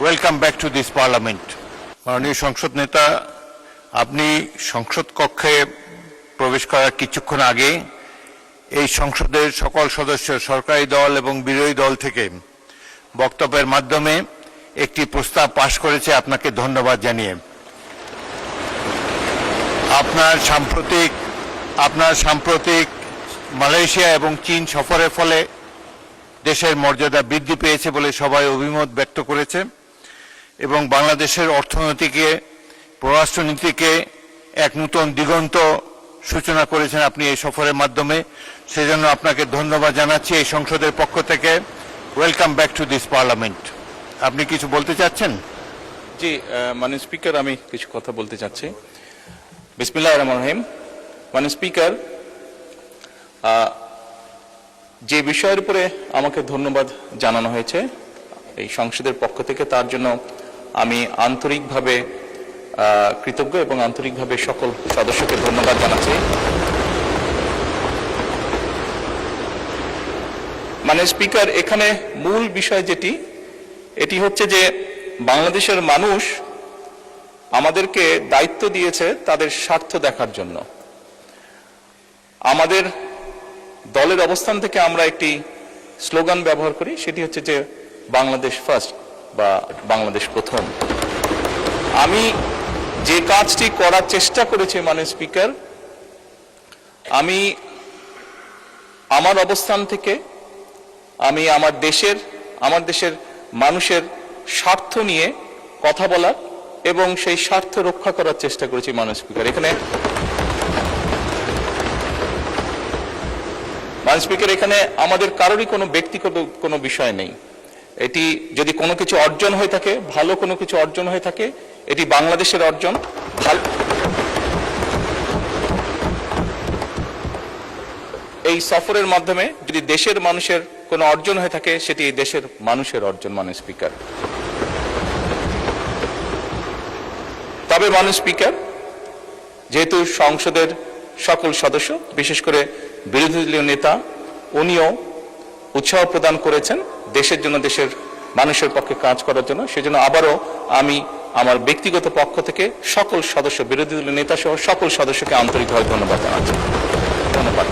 Welcome back to this parliament. মাননীয় সংসদ নেতা, আপনি সংসদ কক্ষে প্রবেশ করার কিছুক্ষণ আগে এই সংসদের সকল সদস্য, সরকারি দল এবং বিরোধী দল থেকে বক্তব্যের মাধ্যমে একটি প্রস্তাব পাশ করেছে। আপনাকে ধন্যবাদ জানিয়ে আপনার সাম্প্রতিক মালয়েশিয়া এবং চীন সফরের ফলে দেশের মর্যাদা বৃদ্ধি পেয়েছে বলে সবাই অভিমত ব্যক্ত করেছে এবং বাংলাদেশের অর্থনীতিকে, পররাষ্ট্রনীতিকে এক নতুন দিগন্ত সূচনা করেছেন আপনি এই সফরের মাধ্যমে। সেজন্য আপনাকে ধন্যবাদ জানাচ্ছি এই সংসদের পক্ষ থেকে। Welcome back to this parliament. আপনি কিছু বলতে চাচ্ছেন? জি মাননীয় স্পিকার, আমি কিছু কথা বলতে চাচ্ছি। বিসমিল্লাহির রহমানির রহিম। মাননীয় স্পিকার, যে বিষয়ের উপরে আমাকে ধন্যবাদ জানানো হয়েছে এই সংসদের পক্ষ থেকে, তার জন্য আমি আন্তরিকভাবে কৃতজ্ঞ এবং আন্তরিকভাবে সকল সদস্যকে ধন্যবাদ জানাচ্ছি। মাননীয় স্পিকার, এখানে মূল বিষয় এটি হচ্ছে যে বাংলাদেশের মানুষ আমাদেরকে দায়িত্ব দিয়েছে তাদের স্বার্থ দেখার জন্য। আমাদের দলের অবস্থান থেকে আমরা একটি স্লোগান ব্যবহার করি, সেটি হচ্ছে যে বাংলাদেশ ফার্স্ট বা বাংলাদেশ প্রথম। আমি যে কাজটি করার চেষ্টা করেছি মাননীয় স্পিকার, আমি আমার অবস্থান থেকে আমি আমার দেশের মানুষের স্বার্থ নিয়ে কথা বলার এবং সেই স্বার্থ রক্ষা করার চেষ্টা করেছি মাননীয় স্পিকার। এখানে মাননীয় স্পিকার, এখানে আমাদের কারোরই কোনো ব্যক্তিগত কোনো বিষয় নেই। এটি যদি কোনো কিছু অর্জন হয়ে থাকে, ভালো কোনো কিছু অর্জন হয়ে থাকে, এটি বাংলাদেশের অর্জন। এই সফরের মাধ্যমে যদি দেশের মানুষের কোনো অর্জন হয়ে থাকে, সেটি এই দেশের মানুষের অর্জন মাননীয় স্পিকার। তবে মাননীয় স্পিকার, যেহেতু সংসদের সকল সদস্য, বিশেষ করে বিরোধী দলীয় নেতা, উনিও উৎসাহ প্রদান করেছেন দেশের জন্য, দেশের মানুষের পক্ষে কাজ করার জন্য, সেজন্য আবারও আমি আমার ব্যক্তিগত পক্ষ থেকে সকল সদস্য, বিরোধী দলীয় নেতা সহ সকল সদস্যকে আন্তরিকভাবে ধন্যবাদ জানাচ্ছি। ধন্যবাদ।